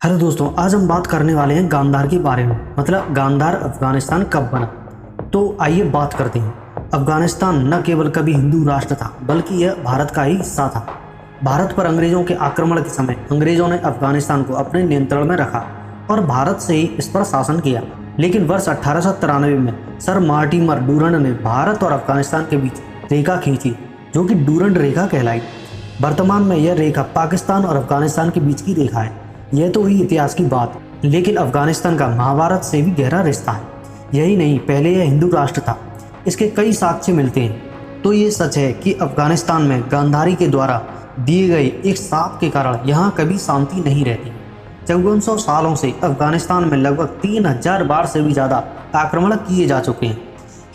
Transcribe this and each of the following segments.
Hello दोस्तों, आज हम बात करने वाले हैं गांधार के बारे में। मतलब गांधार अफगानिस्तान कब बना। तो आइए बात करते हैं। अफगानिस्तान न केवल कभी हिंदू राष्ट्र था, बल्कि यह भारत का ही हिस्सा था। भारत पर अंग्रेजों के आक्रमण के समय अंग्रेजों ने अफगानिस्तान को अपने नियंत्रण में रखा और भारत से ही इस पर शासन किया। लेकिन वर्ष 1893 में सर मार्टिमर डूरंड ने भारत और अफगानिस्तान के बीच रेखा खींची, जो कि डूरंड रेखा कहलाई। वर्तमान में यह रेखा पाकिस्तान और अफगानिस्तान के बीच की रेखा है। यह तो हुई इतिहास की बात, लेकिन अफगानिस्तान का महाभारत से भी गहरा रिश्ता है। यही नहीं, पहले यह हिंदू राष्ट्र था। इसके कई साक्ष्य मिलते हैं। तो ये सच है कि अफगानिस्तान में गांधारी के द्वारा दिए गए एक शाप के कारण यहाँ कभी शांति नहीं रहती। 5400 सालों से अफगानिस्तान में लगभग 3000 बार से भी ज़्यादा आक्रमण किए जा चुके हैं।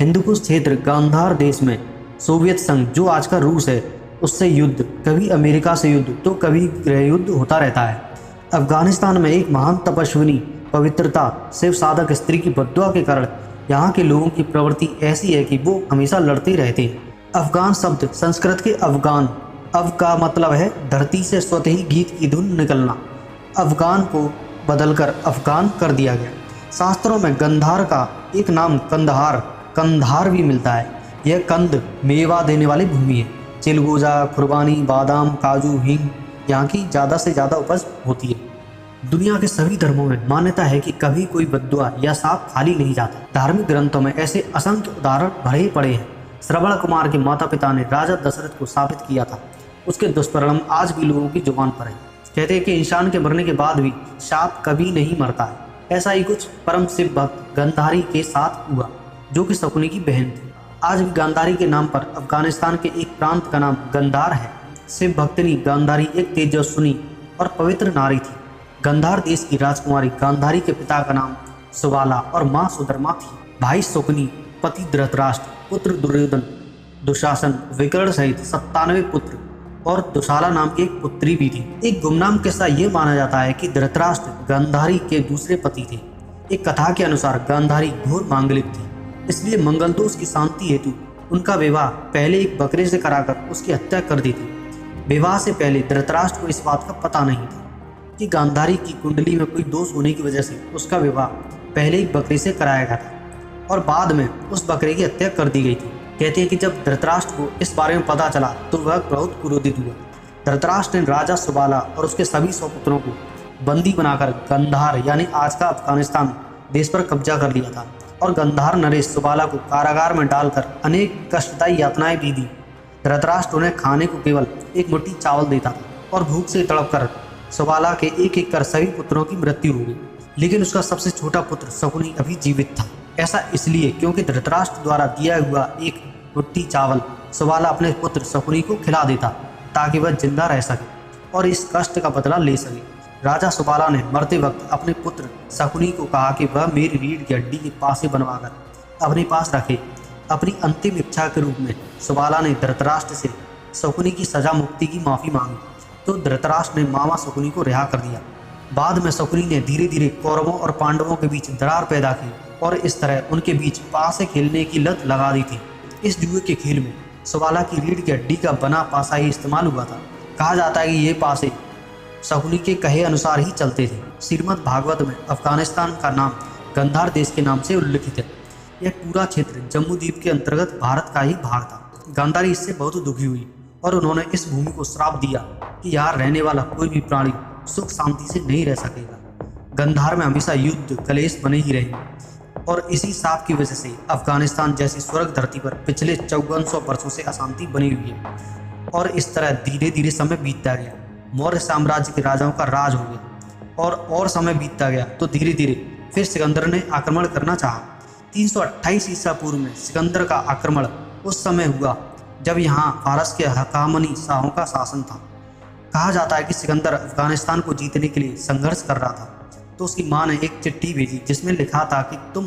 हिंदुकुश क्षेत्र गांधार देश में सोवियत संघ, जो आज का रूस है, उससे युद्ध, कभी अमेरिका से युद्ध तो कभी गृह युद्ध होता रहता है। अफगानिस्तान में एक महान तपस्विनी, पवित्रता, शिव साधक स्त्री की बद्दुआ के कारण यहाँ के लोगों की प्रवृत्ति ऐसी है कि वो हमेशा लड़ते रहते हैं। अफगान शब्द संस्कृत के अफगान, अव का मतलब है धरती से स्वतः ही गीत की धुन निकलना। अफगान को बदलकर अफगान कर दिया गया। शास्त्रों में गंधार का एक नाम कंधार भी मिलता है। यह कंद मेवा देने वाली भूमि है। चिलगोजा, खुरबानी, बादाम, काजू, हींग यहाँ की ज़्यादा से ज़्यादा उपज होती है। दुनिया के सभी धर्मों में मान्यता है कि कभी कोई बद्दुआ या साप खाली नहीं जाता। धार्मिक ग्रंथों में ऐसे असंख्य उदाहरण भरे पड़े हैं। श्रवण कुमार के माता पिता ने राजा दशरथ को साबित किया था। उसके दुष्परिणाम आज भी लोगों की जुबान पर है। कहते हैं कि इंसान के मरने के बाद भी साप कभी नहीं मरता है। ऐसा ही कुछ परम शिव भक्त गांधारी के साथ हुआ, जो कि शकुनी की बहन थी। आज भी गांधारी के नाम पर अफगानिस्तान के एक प्रांत का नाम गंधार है। शिव भक्तिनी गांधारी एक तेजस्विनी और पवित्र नारी थी। गंधार देश की राजकुमारी गांधारी के पिता का नाम सुबाला और माँ सुधर्मा थी। भाई शकुनी, पति धृतराष्ट्र, पुत्र दुर्योधन, दुशासन, विकर्ण सहित 97 पुत्र और दुशाला नाम की एक पुत्री भी थी। एक गुमनाम किस्सा ये माना जाता है कि धृतराष्ट्र गांधारी के दूसरे पति थे। एक कथा के अनुसार गांधारी घोर मांगलिक थी, इसलिए मंगल दोष की शांति हेतु उनका विवाह पहले एक बकरे से कराकर उसकी हत्या कर दी थी। विवाह से पहले धृतराष्ट्र को इस बात का पता नहीं था कि गांधारी की कुंडली में कोई दोष होने की वजह से उसका विवाह पहले एक बकरे से कराया गया था और बाद में उस बकरे की हत्या कर दी गई थी। कहते हैं कि जब धृतराष्ट्र को इस बारे में पता चला तो वह बहुत क्रोधित हुआ। धृतराष्ट्र ने राजा सुबाला और उसके सभी 100 पुत्रों को बंदी बनाकर गंधार यानी आज का अफगानिस्तान देश पर कब्जा कर लिया था और गंधार नरेश सुबाला को कारागार में डालकर अनेक कष्टदायी यातनाएं भी दी। धृतराष्ट्र उन्हें खाने को केवल एक मुट्ठी चावल देता था और भूख से तड़प कर सुबाला के एक एक कर सभी पुत्रों की मृत्यु हो गई। लेकिन उसका सबसे छोटा पुत्र शकुनी अभी जीवित था। ऐसा इसलिए क्योंकि धृतराष्ट्र द्वारा दिया हुआ एक मुट्ठी चावल सुबाला अपने पुत्र शकुनी को खिला देता ताकि वह जिंदा रह सके और इस कष्ट का बदला ले सके। राजा सुबाला ने मरते वक्त अपने पुत्र शकुनी को कहा कि वह मेरी रीढ़ की हड्डी के पासे बनवाकर अपने पास रखे। अपनी अंतिम इच्छा के रूप में सुबाला ने धृतराष्ट्र से शकुनी की सजा मुक्ति की माफ़ी मांगी, तो धृतराष्ट्र ने मामा शकुनी को रिहा कर दिया। बाद में शकुनी ने धीरे धीरे कौरवों और पांडवों के बीच दरार पैदा की और इस तरह उनके बीच पासे खेलने की लत लगा दी थी। इस जुए के खेल में सुबाला की रीढ़ की हड्डी का बना पासा ही इस्तेमाल हुआ था। कहा जाता है कि ये पासे शकुनी के कहे अनुसार ही चलते थे। श्रीमद् भागवत में अफगानिस्तान का नाम गंधार देश के नाम से उल्लिखित है। यह पूरा क्षेत्र जम्मू द्वीप के अंतर्गत भारत का ही भाग था। गांधारी इससे बहुत दुखी हुई और उन्होंने इस भूमि को श्राप दिया कि यहाँ रहने वाला कोई भी प्राणी सुख शांति से नहीं रह सकेगा। गंधार में हमेशा युद्ध कलेश बने ही रहे और इसी शाप की वजह से अफगानिस्तान जैसी स्वर्ग धरती पर पिछले 5400 वर्षों से अशांति बनी हुई है। और इस तरह धीरे धीरे समय बीतता गया। मौर्य साम्राज्य के राजाओं का राज हो गया और समय बीतता गया तो धीरे धीरे फिर सिकंदर ने आक्रमण करना चाहा। 328 ईसा पूर्व में सिकंदर का आक्रमण उस समय हुआ जब यहाँ फारस के हकामनी शाहों का शासन था। कहा जाता है कि सिकंदर अफगानिस्तान को जीतने के लिए संघर्ष कर रहा था, तो उसकी माँ ने एक चिट्ठी भेजी जिसमें लिखा था कि तुम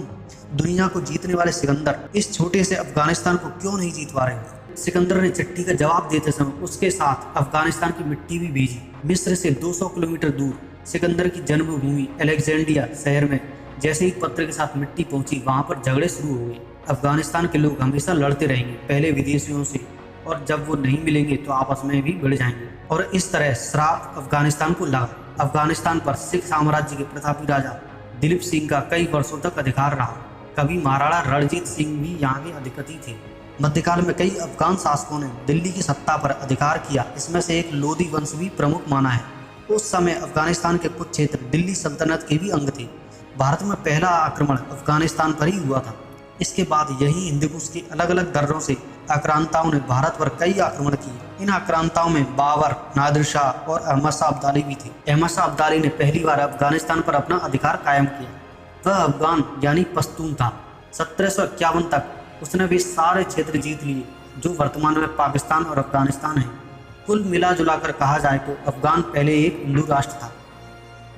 दुनिया को जीतने वाले सिकंदर इस छोटे से अफगानिस्तान को क्यों नहीं जीत पा रहे हो। सिकंदर ने चिट्ठी का जवाब देते समय उसके साथ अफगानिस्तान की मिट्टी भी भेजी। मिस्र से 200 किलोमीटर दूर सिकंदर की जन्मभूमि अलेक्जेंड्रिया शहर में जैसे ही पत्र के साथ मिट्टी पहुंची, वहां पर झगड़े शुरू हो गए। अफगानिस्तान के लोग हमेशा लड़ते रहेंगे, पहले विदेशियों से और जब वो नहीं मिलेंगे तो आपस में भी भिड़ जाएंगे। और इस तरह श्राप अफगानिस्तान को लगा। अफगानिस्तान पर सिख साम्राज्य के प्रतापी राजा दिलीप सिंह का कई वर्षों तक अधिकार रहा। कभी महाराणा रणजीत सिंह भी यहाँ के अधिपति थे। मध्यकाल में कई अफगान शासकों ने दिल्ली की सत्ता पर अधिकार किया। इसमें से एक लोधी वंश भी प्रमुख माना है। उस समय अफगानिस्तान के कुछ क्षेत्र दिल्ली सल्तनत के भी अंग थे। भारत में पहला आक्रमण अफगानिस्तान पर ही हुआ था। इसके बाद यही हिंदुकुश के अलग अलग दर्रों से आक्रांताओं ने भारत पर कई आक्रमण किए। इन आक्रांताओं में बाबर, नादिर शाह और अहमद शाह अब्दाली भी थे। अहमद शाह अब्दाली ने पहली बार अफगानिस्तान पर अपना अधिकार कायम किया। वह अफगान यानी पश्तून था। 1751 तक उसने भी सारे क्षेत्र जीत लिए जो वर्तमान में पाकिस्तान और अफगानिस्तान है। कुल मिला जुलाकर कहा जाए तो अफगान पहले एक हिंदू राष्ट्र था,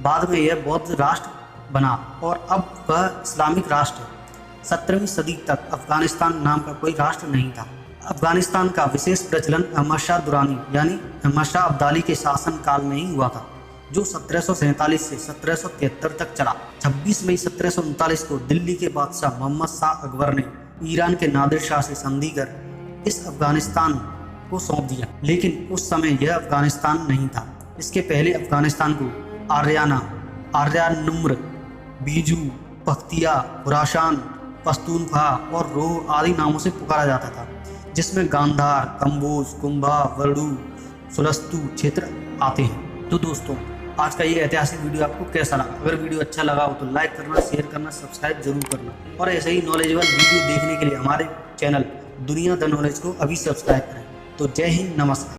बाद में यह बौद्ध राष्ट्र बना और अब वह इस्लामिक राष्ट्र है। 17वीं सदी तक अफगानिस्तान नाम का कोई राष्ट्र नहीं था। अफगानिस्तान का विशेष प्रचलन अहमद शाह दुरानी यानी अहमद शाह अब्दाली के शासन काल में ही हुआ था, जो 1747 से 1773 तक चला। 26 मई 1739 को दिल्ली के बादशाह मोहम्मद शाह अकबर ने ईरान के नादिर शाह से संधि कर इस अफगानिस्तान को सौंप दिया। लेकिन उस समय यह अफगानिस्तान नहीं था। इसके पहले अफगानिस्तान को आर्याना, आर्यानुम्र, बीजू, पख्तिया, खुरासान, पश्तूनख्वा और रोह आदि नामों से पुकारा जाता था, जिसमें गांधार, कंबोज, कुंभा, वर्डू, सुलस्तु क्षेत्र आते हैं। तो दोस्तों, आज का ये ऐतिहासिक वीडियो आपको कैसा लगा? अगर वीडियो अच्छा लगा हो तो लाइक करना, शेयर करना, सब्सक्राइब जरूर करना और ऐसे ही नॉलेजेबल वीडियो देखने के लिए हमारे चैनल दुनिया द नॉलेज को अभी सब्सक्राइब करें। तो जय हिंद, नमस्कार।